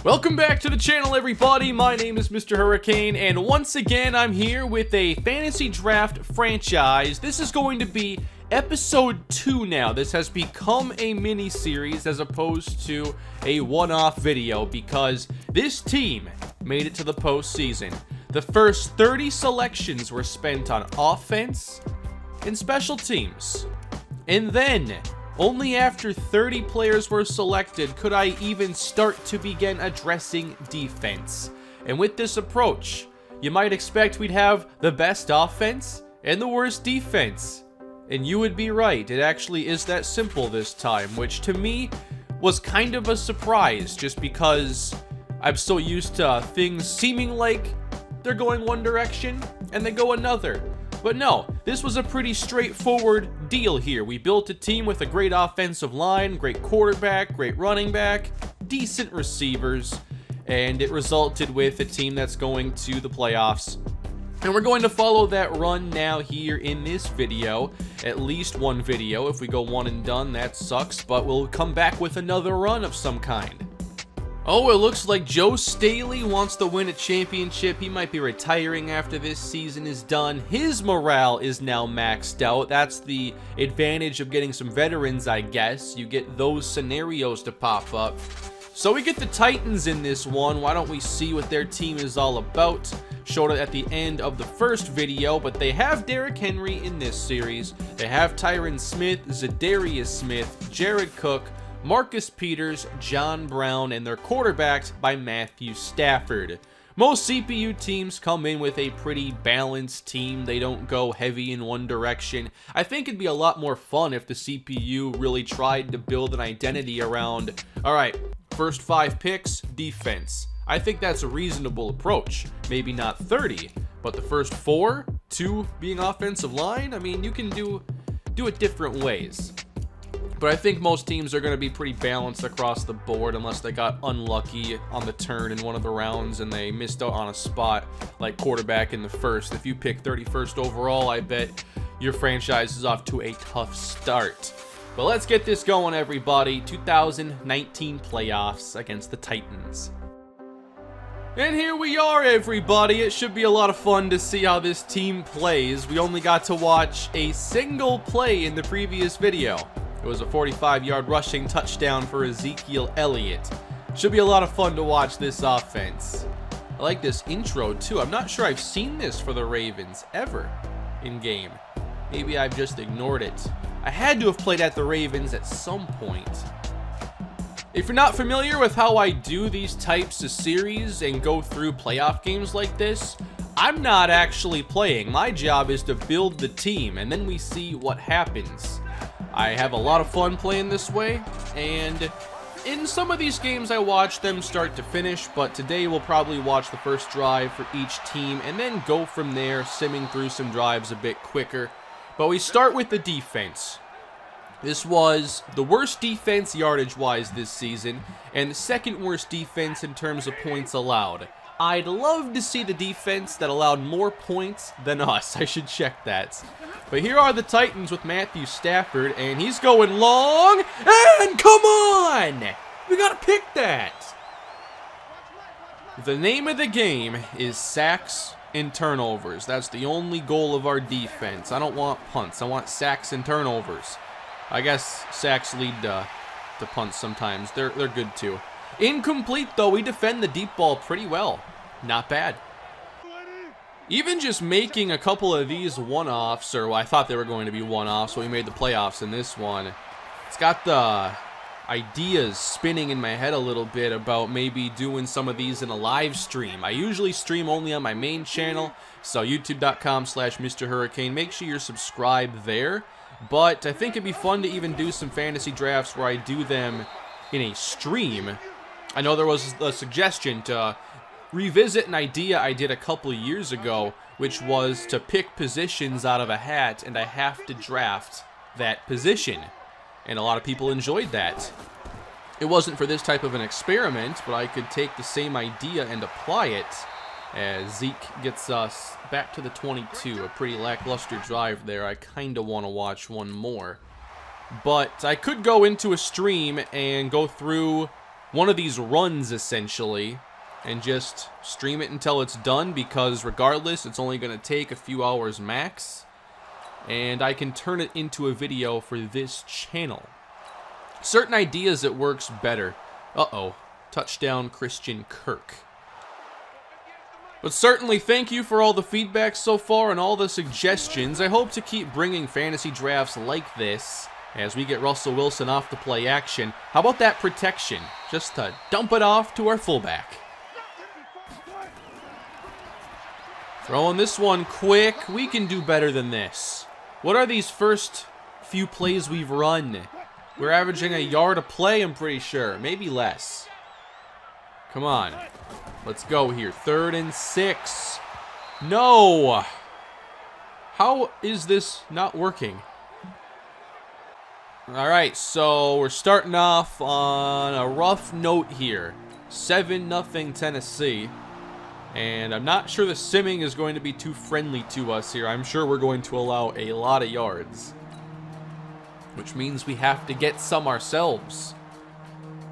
Welcome back to the channel, everybody. My name is Mr. Hurricane, and once again, I'm here with a fantasy draft franchise. This is going to be episode 2 now. This has become a mini-series as opposed to a one-off video because this team made it to the postseason. The first 30 selections were spent on offense and special teams. And then, only after 30 players were selected could I even start to begin addressing defense. And with this approach, you might expect we'd have the best offense and the worst defense. And you would be right, it actually is that simple this time, which to me was kind of a surprise just because I'm so used to things seeming like they're going one direction and they go another. But no, this was a pretty straightforward deal here. We built a team with a great offensive line, great quarterback, great running back, decent receivers, and it resulted with a team that's going to the playoffs. And we're going to follow that run now here in this video, at least one video. If we go one and done, that sucks, but we'll come back with another run of some kind. Oh, it looks like Joe Staley wants to win a championship. He might be retiring after this season is done. His morale is now maxed out. That's the advantage of getting some veterans, I guess. You get those scenarios to pop up. So we get the Titans in this one. Why don't we see what their team is all about? Showed it at the end of the first video, but they have Derrick Henry in this series. They have Tyron Smith, Zadarius Smith, Jared Cook, Marcus Peters, John Brown, and they're quarterbacked by Matthew Stafford. Most CPU teams come in with a pretty balanced team. They don't go heavy in one direction. I think it'd be a lot more fun if the CPU really tried to build an identity around, all right, first 5 picks, defense. I think that's a reasonable approach. Maybe not 30, but the first 4, 2 being offensive line, I mean, you can do it different ways. But I think most teams are going to be pretty balanced across the board unless they got unlucky on the turn in one of the rounds and they missed out on a spot like quarterback in the first. If you pick 31st overall, I bet your franchise is off to a tough start. But let's get this going, everybody. 2019 playoffs against the Titans. And here we are, everybody. It should be a lot of fun to see how this team plays. We only got to watch a single play in the previous video. It was a 45-yard rushing touchdown for Ezekiel Elliott. Should be a lot of fun to watch this offense. I like this intro too. I'm not sure I've seen this for the Ravens ever in game. Maybe I've just ignored it. I had to have played at the Ravens at some point. If you're not familiar with how I do these types of series and go through playoff games like this, I'm not actually playing. My job is to build the team and then we see what happens. I have a lot of fun playing this way, and in some of these games I watch them start to finish, but today we'll probably watch the first drive for each team and then go from there, simming through some drives a bit quicker. But we start with the defense. This was the worst defense yardage-wise this season, and the second worst defense in terms of points allowed. I'd love to see the defense that allowed more points than us. I should check that. But here are the Titans with Matthew Stafford, and he's going long, and come on! We gotta pick that. The name of the game is sacks and turnovers. That's the only goal of our defense. I don't want punts. I want sacks and turnovers. I guess sacks lead to punts sometimes. They're good too. Incomplete, though. We defend the deep ball pretty well. Not bad. Even just making a couple of these one-offs, or I thought they were going to be one-offs, so we made the playoffs in this one. It's got the ideas spinning in my head a little bit about maybe doing some of these in a live stream. I usually stream only on my main channel, so youtube.com/MrHurricane. Make sure you're subscribed there. But I think it'd be fun to even do some fantasy drafts where I do them in a stream. I know there was a suggestion to revisit an idea I did a couple of years ago, which was to pick positions out of a hat, and I have to draft that position. And a lot of people enjoyed that. It wasn't for this type of an experiment, but I could take the same idea and apply it as Zeke gets us back to the 22. A pretty lackluster drive there. I kind of want to watch one more. But I could go into a stream and go through one of these runs, essentially, and just stream it until it's done, because regardless, it's only going to take a few hours max, and I can turn it into a video for this channel. Certain ideas, it works better. Uh-oh. Touchdown, Christian Kirk. But certainly, thank you for all the feedback so far and all the suggestions. I hope to keep bringing fantasy drafts like this as we get Russell Wilson off the play action. How about that protection? Just to dump it off to our fullback. Throwing this one quick. We can do better than this. What are these first few plays we've run? We're averaging a yard a play, I'm pretty sure. Maybe less. Come on. Let's go here. 3rd and 6. No! How is this not working? Alright, so we're starting off on a rough note here. 7-0 Tennessee. And I'm not sure the simming is going to be too friendly to us here. I'm sure we're going to allow a lot of yards, which means we have to get some ourselves.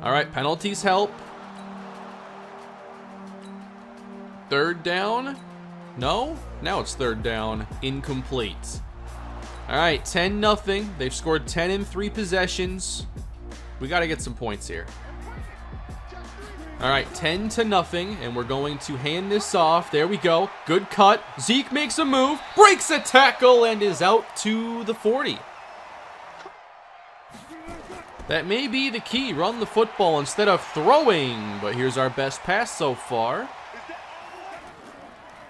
Alright, penalties help. 3rd down? No? Now it's 3rd down. Incomplete. Alright, 10-0. They've scored 10 in 3 possessions. We got to get some points here. Alright, 10-0, and we're going to hand this off. There we go. Good cut. Zeke makes a move, breaks a tackle, and is out to the 40. That may be the key. Run the football instead of throwing. But here's our best pass so far.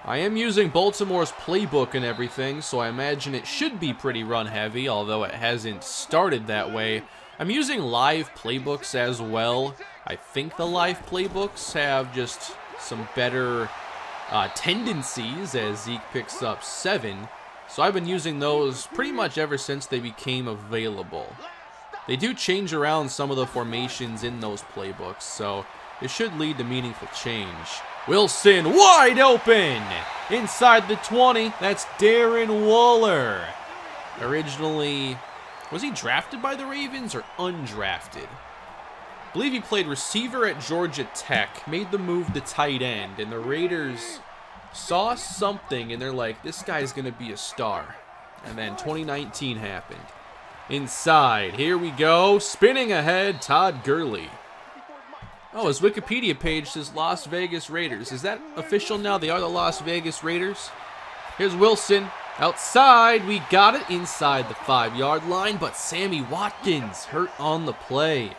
I am using Baltimore's playbook and everything, so I imagine it should be pretty run-heavy, although it hasn't started that way. I'm using live playbooks as well. I think the live playbooks have just some better tendencies as Zeke picks up 7. So I've been using those pretty much ever since they became available. They do change around some of the formations in those playbooks, so it should lead to meaningful change. Wilson wide open inside the 20. That's Darren Waller. Originally, was he drafted by the Ravens or undrafted? I believe he played receiver at Georgia Tech, made the move to tight end, and the Raiders saw something and they're like, this guy's going to be a star. And then 2019 happened. Inside, here we go, spinning ahead, Todd Gurley. Oh, his Wikipedia page says Las Vegas Raiders. Is that official now? They are the Las Vegas Raiders. Here's Wilson. Outside. We got it inside the 5-yard line, but Sammy Watkins hurt on the play.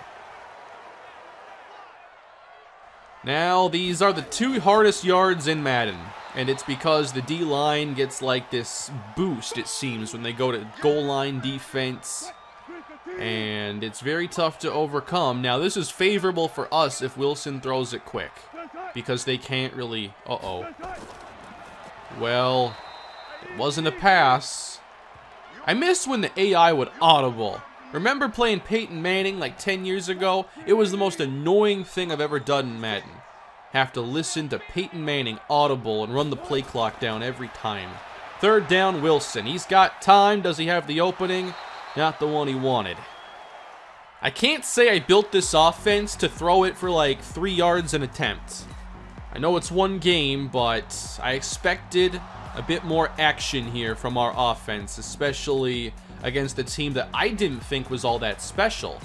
Now, these are the 2 hardest yards in Madden, and it's because the D-line gets like this boost, it seems, when they go to goal line defense. And it's very tough to overcome. Now, this is favorable for us if Wilson throws it quick, because they can't really... Uh-oh. Well, it wasn't a pass. I miss when the AI would audible. Remember playing Peyton Manning like 10 years ago? It was the most annoying thing I've ever done in Madden. Have to listen to Peyton Manning audible and run the play clock down every time. 3rd down, Wilson. He's got time. Does he have the opening? Not the one he wanted. I can't say I built this offense to throw it for like 3 yards an attempt. I know it's one game, but I expected a bit more action here from our offense, especially against a team that I didn't think was all that special.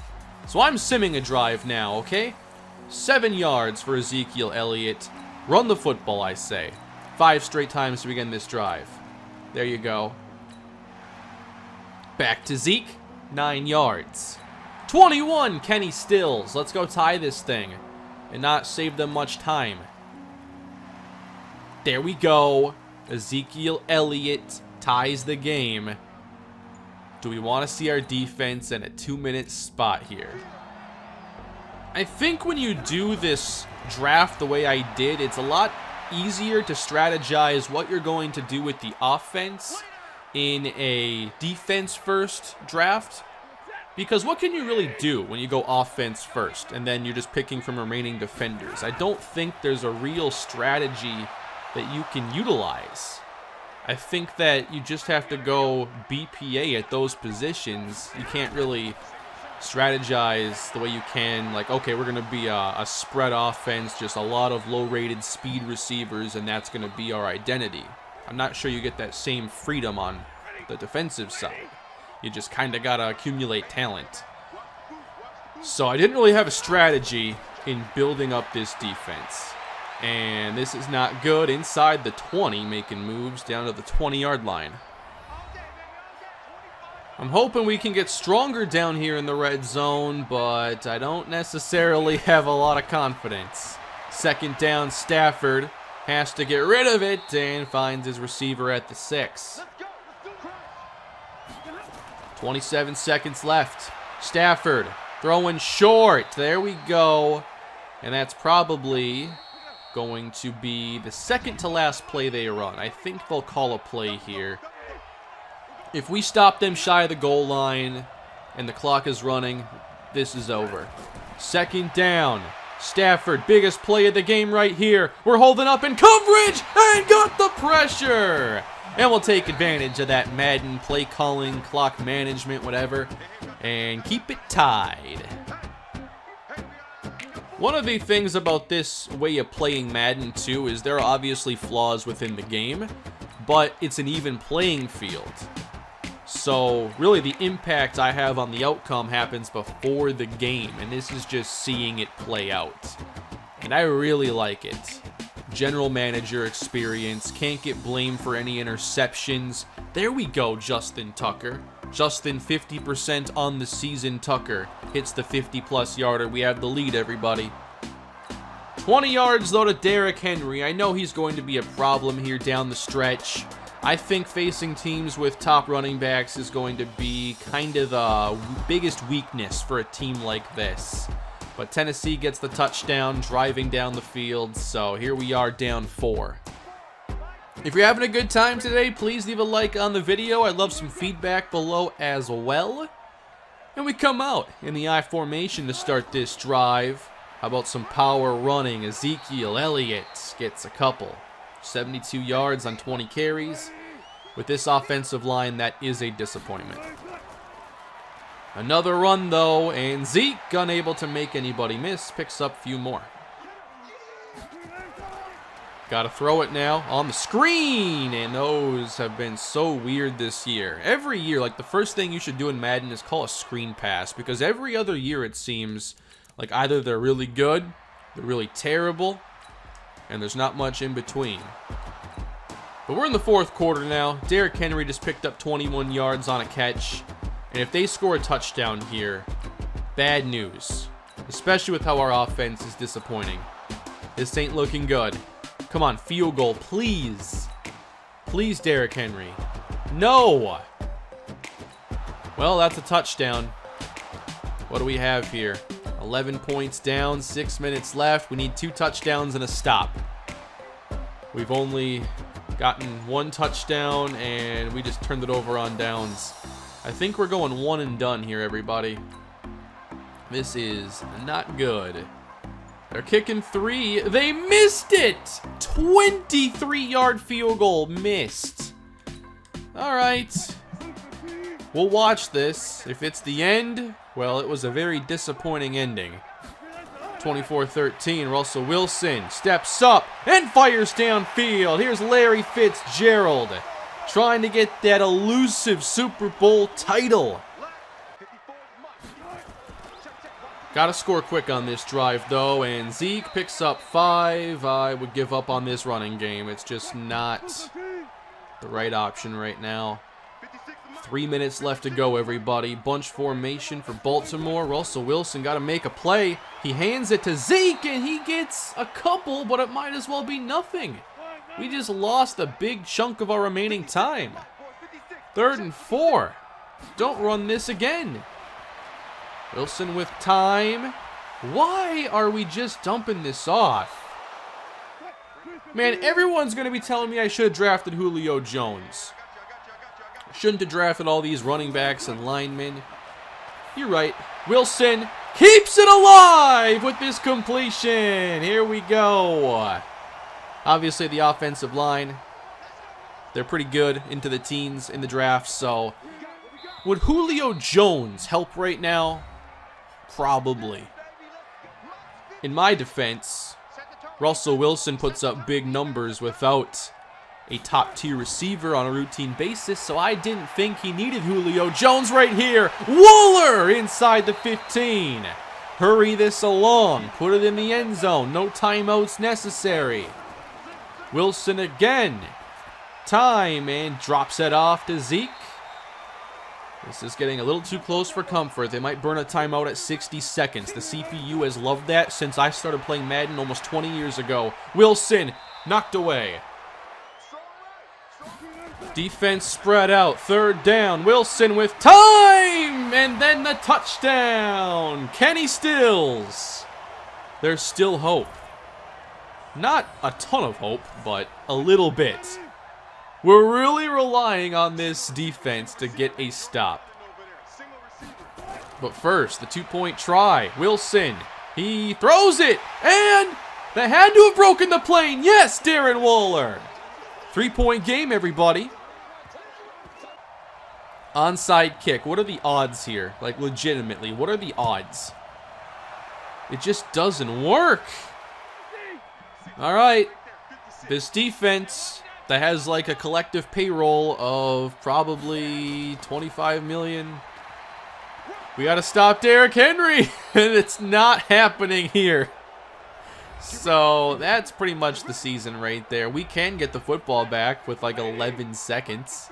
So I'm simming a drive now, okay? 7 yards for Ezekiel Elliott. Run the football, I say. 5 straight times to begin this drive. There you go. Back to Zeke. 9 yards. 21, Kenny Stills. Let's go tie this thing and not save them much time. There we go. Ezekiel Elliott ties the game. Do we want to see our defense in a 2-minute spot here? I think when you do this draft the way I did, it's a lot easier to strategize what you're going to do with the offense in a defense-first draft. Because what can you really do when you go offense first and then you're just picking from remaining defenders? I don't think there's a real strategy that you can utilize. I think that you just have to go BPA at those positions. You can't really strategize the way you can. Like, okay, we're going to be a spread offense, just a lot of low-rated speed receivers, and that's going to be our identity. I'm not sure you get that same freedom on the defensive side. You just kind of got to accumulate talent. So I didn't really have a strategy in building up this defense. And this is not good. Inside the 20, making moves down to the 20-yard line. I'm hoping we can get stronger down here in the red zone, but I don't necessarily have a lot of confidence. Second down, Stafford has to get rid of it and finds his receiver at the 6. 27 seconds left. Stafford throwing short. There we go. And that's probably going to be the second to last play they run. I think they'll call a play here. If we stop them shy of the goal line and the clock is running, this is over. Second down. Stafford, biggest play of the game right here. We're holding up in coverage and got the pressure. And we'll take advantage of that Madden play calling, clock management, whatever, and keep it tied. One of the things about this way of playing Madden too is there are obviously flaws within the game, but it's an even playing field. So really the impact I have on the outcome happens before the game, and this is just seeing it play out. And I really like it. General manager experience, can't get blamed for any interceptions. There we go, Justin Tucker. Justin 50% on the season. Tucker hits the 50-plus yarder. We have the lead, everybody. 20 yards, though, to Derrick Henry. I know he's going to be a problem here down the stretch. I think facing teams with top running backs is going to be kind of the biggest weakness for a team like this. But Tennessee gets the touchdown, driving down the field, so here we are down 4. If you're having a good time today, please leave a like on the video. I'd love some feedback below as well. And we come out in the I formation to start this drive. How about some power running? Ezekiel Elliott gets a couple. 72 yards on 20 carries. With this offensive line, that is a disappointment. Another run, though, and Zeke, unable to make anybody miss, picks up a few more. Got to throw it now on the screen, and those have been so weird this year. Every year, like, the first thing you should do in Madden is call a screen pass, because every other year it seems like either they're really good, they're really terrible, and there's not much in between. But we're in the fourth quarter now. Derrick Henry just picked up 21 yards on a catch. And if they score a touchdown here, bad news. Especially with how our offense is disappointing. This ain't looking good. Come on, field goal, please. Please, Derrick Henry. No! Well, that's a touchdown. What do we have here? 11 points down, 6 minutes left. We need 2 touchdowns and a stop. We've only gotten 1 touchdown, and we just turned it over on downs. I think we're going 1 and done here, everybody. This is not good. They're kicking 3. They missed it! 23-yard field goal missed. All right. We'll watch this. If it's the end, well, it was a very disappointing ending. 24-13, Russell Wilson steps up and fires downfield. Here's Larry Fitzgerald trying to get that elusive Super Bowl title. Got to score quick on this drive, though, and Zeke picks up 5. I would give up on this running game. It's just not the right option right now. 3 minutes left to go, everybody. Bunch formation for Baltimore. Russell Wilson got to make a play. He hands it to Zeke, and he gets a couple, but it might as well be nothing. We just lost a big chunk of our remaining time. 3rd and 4. Don't run this again. Wilson with time. Why are we just dumping this off? Man, everyone's going to be telling me I should have drafted Julio Jones. Shouldn't have drafted all these running backs and linemen. You're right. Wilson keeps it alive with this completion. Here we go. Obviously, the offensive line, they're pretty good into the teens in the draft. So, would Julio Jones help right now? Probably. In my defense, Russell Wilson puts up big numbers without a top-tier receiver on a routine basis, so I didn't think he needed Julio Jones right here. Waller inside the 15. Hurry this along. Put it in the end zone. No timeouts necessary. Wilson again. Time, and drops it off to Zeke. This is getting a little too close for comfort. They might burn a timeout at 60 seconds. The CPU has loved that since I started playing Madden almost 20 years ago. Wilson knocked away. Defense spread out. Third down. Wilson with time! And then the touchdown. Kenny Stills. There's still hope. Not a ton of hope, but a little bit. We're really relying on this defense to get a stop. But first, the two-point try. Wilson. He throws it. And they had to have broken the plane. Yes, Darren Waller. 3-point game, everybody. Onside kick. What are the odds here? Like, legitimately, what are the odds? It just doesn't work. All right. This defense that has, like, a collective payroll of probably 25 million. We got to stop Derrick Henry. And it's not happening here. So, that's pretty much the season right there. We can get the football back with, like, 11 seconds.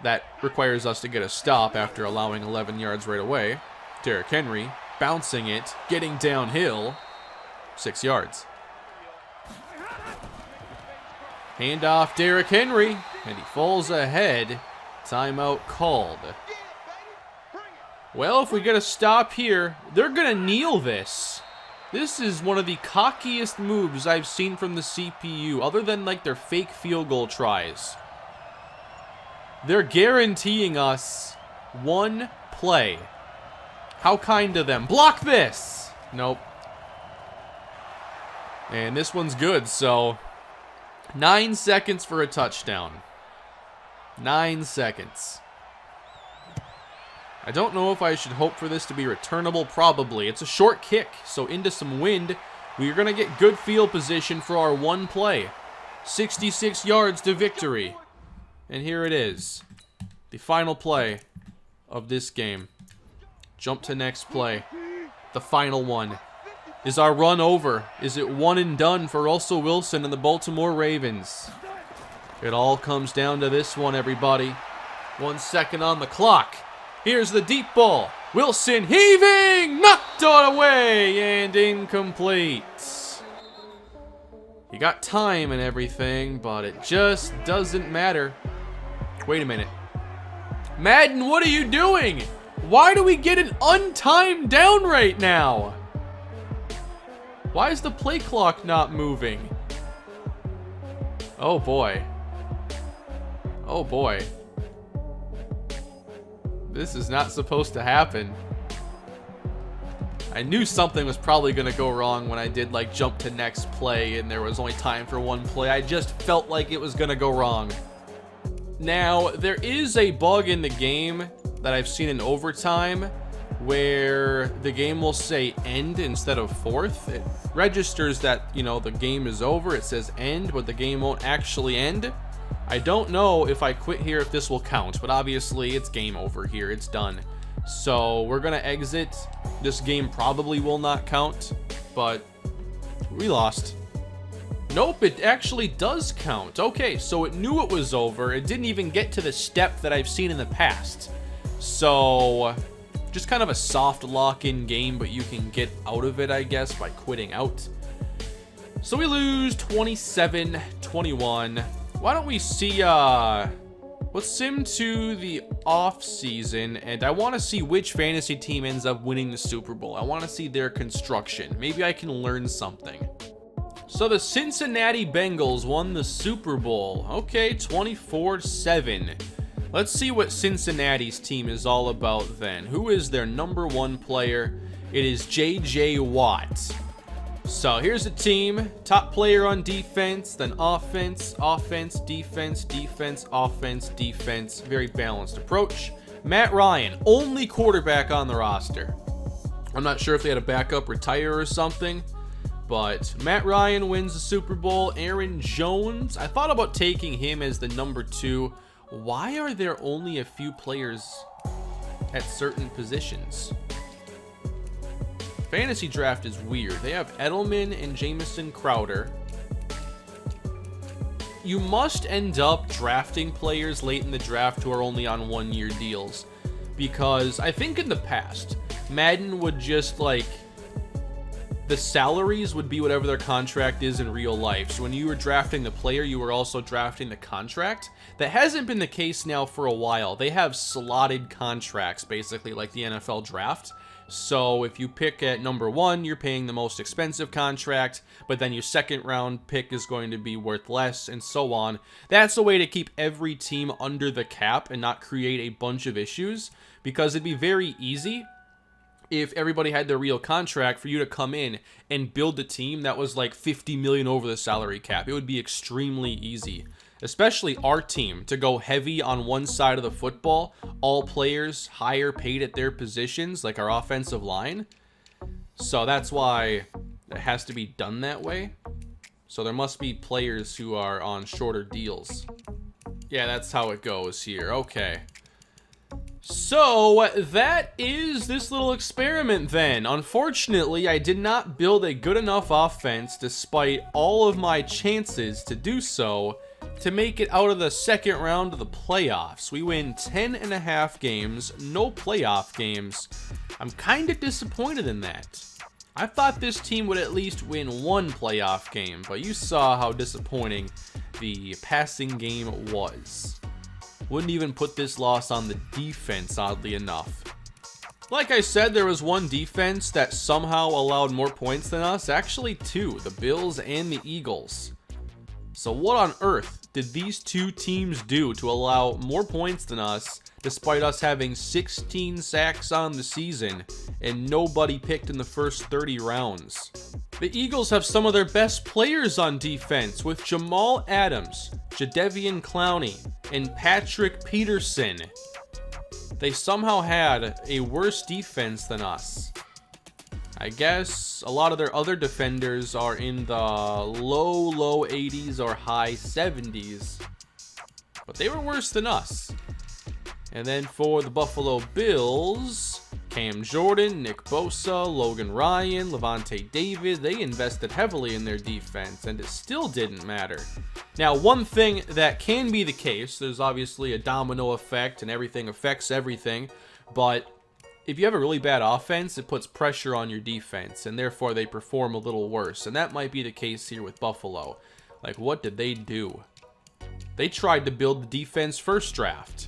That requires us to get a stop after allowing 11 yards right away. Derrick Henry bouncing it, getting downhill. 6 yards. Handoff Derrick Henry, and he falls ahead. Timeout called. Well, if we get a stop here, they're going to kneel this. This is one of the cockiest moves I've seen from the CPU, other than like their fake field goal tries. They're guaranteeing us one play. How kind of them. Block this! Nope. And this one's good, so 9 seconds for a touchdown. 9 seconds. I don't know if I should hope for this to be returnable. Probably. It's a short kick, so into some wind. We're going to get good field position for our one play. 66 yards to victory. And here it is. The final play of this game. Jump to next play. The final one. Is our run over? Is it one and done for Russell Wilson and the Baltimore Ravens? It all comes down to this one, everybody. 1 second on the clock. Here's the deep ball. Wilson heaving! Knocked it away and incomplete. You got time and everything, but it just doesn't matter. Wait a minute. Madden, what are you doing? Why do we get an untimed down right now? Why is the play clock not moving? Oh boy. Oh boy. This is not supposed to happen. I knew something was probably going to go wrong when I did like jump to next play and there was only time for one play. I just felt like it was going to go wrong. Now, there is a bug in the game that I've seen in overtime where the game will say end instead of fourth. It registers that, you know, the game is over. It says end, but the game won't actually end. I don't know if I quit here if this will count, but obviously it's game over here. It's done. So we're going to exit. This game probably will not count, but we lost. Nope, it actually does count. Okay, so it knew it was over. It didn't even get to the step that I've seen in the past. So, just kind of a soft lock-in game, but you can get out of it, I guess, by quitting out. So we lose 27-21. Why don't we see, let's sim to the offseason, and I want to see which fantasy team ends up winning the Super Bowl. I want to see their construction. Maybe I can learn something. So the Cincinnati Bengals won the Super Bowl. Okay, 24-7. Let's see what Cincinnati's team is all about then. Who is their number one player? It is J.J. Watt. So here's the team. Top player on defense, then offense, offense, defense, defense, offense, defense. Very balanced approach. Matt Ryan, only quarterback on the roster. I'm not sure if they had a backup retire or something. But Matt Ryan wins the Super Bowl. Aaron Jones, I thought about taking him as the number 2. Why are there only a few players at certain positions? Fantasy draft is weird. They have Edelman and Jamison Crowder. You must end up drafting players late in the draft who are only on 1-year deals. Because I think in the past, Madden would just like... the salaries would be whatever their contract is in real life. So when you were drafting the player, you were also drafting the contract. That hasn't been the case now for a while. They have slotted contracts, basically, like the NFL draft. So if you pick at number 1, you're paying the most expensive contract, but then your second round pick is going to be worth less, and so on. That's a way to keep every team under the cap and not create a bunch of issues, because it'd be very easy if everybody had their real contract for you to come in and build a team that was like 50 million over the salary cap. It would be extremely easy, especially our team, to go heavy on one side of the football, all players higher paid at their positions, like our offensive line. So that's why it has to be done that way. So there must be players who are on shorter deals. Yeah, that's how it goes here. Okay. So that is this little experiment then. Unfortunately, I did not build a good enough offense despite all of my chances to do so to make it out of the second round of the playoffs. We win 10.5 games, no playoff games. I'm kind of disappointed in that. I thought this team would at least win one playoff game, but you saw how disappointing the passing game was. Wouldn't even put this loss on the defense, oddly enough. Like I said, there was one defense that somehow allowed more points than us. Actually, two, the Bills and the Eagles. So what on earth did these two teams do to allow more points than us, despite us having 16 sacks on the season and nobody picked in the first 30 rounds? The Eagles have some of their best players on defense with Jamal Adams, Jadeveon Clowney, and Patrick Peterson. They somehow had a worse defense than us. I guess a lot of their other defenders are in the low 80s or high 70s. But they were worse than us. And then for the Buffalo Bills, Cam Jordan, Nick Bosa, Logan Ryan, Levante David, they invested heavily in their defense, and it still didn't matter. Now, one thing that can be the case, there's obviously a domino effect and everything affects everything, but if you have a really bad offense, it puts pressure on your defense, and therefore they perform a little worse, and that might be the case here with Buffalo. Like, what did they do? They tried to build the defense first draft.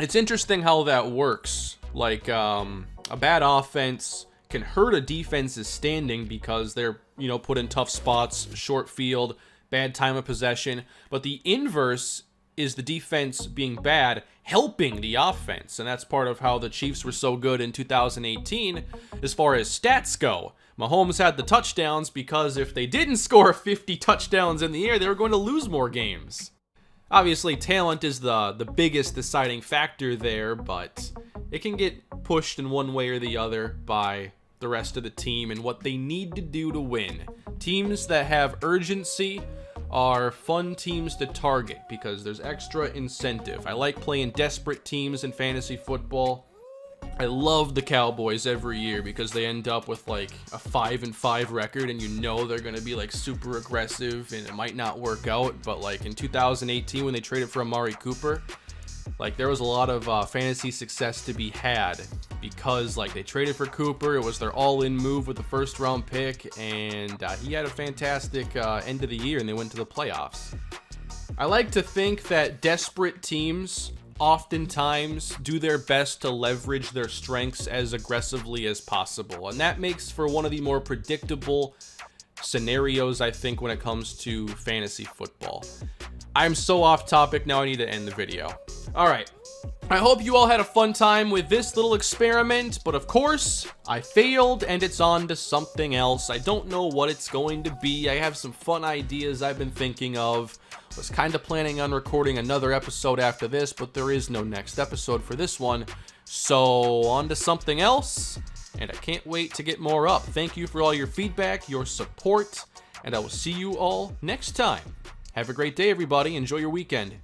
It's interesting how that works. Like, a bad offense can hurt a defense's standing because they're, put in tough spots, short field, bad time of possession. But the inverse is the defense being bad, helping the offense. And that's part of how the Chiefs were so good in 2018 as far as stats go. Mahomes had the touchdowns because if they didn't score 50 touchdowns in the air, they were going to lose more games. Obviously, talent is the biggest deciding factor there, but it can get pushed in one way or the other by the rest of the team and what they need to do to win. Teams that have urgency are fun teams to target because there's extra incentive. I like playing desperate teams in fantasy football. I love the Cowboys every year because they end up with like a 5-5 record, and they're going to be like super aggressive and it might not work out. But like in 2018 when they traded for Amari Cooper, like there was a lot of fantasy success to be had because like they traded for Cooper. It was their all-in move with the first round pick, and he had a fantastic end of the year and they went to the playoffs. I like to think that desperate teams oftentimes do their best to leverage their strengths as aggressively as possible, and that makes for one of the more predictable scenarios, I think, when it comes to fantasy football. I'm so off topic now, I need to end the video. Alright, I hope you all had a fun time with this little experiment, but of course, I failed and it's on to something else. I don't know what it's going to be. I have some fun ideas I've been thinking of. Was kind of planning on recording another episode after this, but there is no next episode for this one. So, on to something else. and I can't wait to get more up. Thank you for all your feedback, your support, and I will see you all next time. Have a great day, everybody. Enjoy your weekend.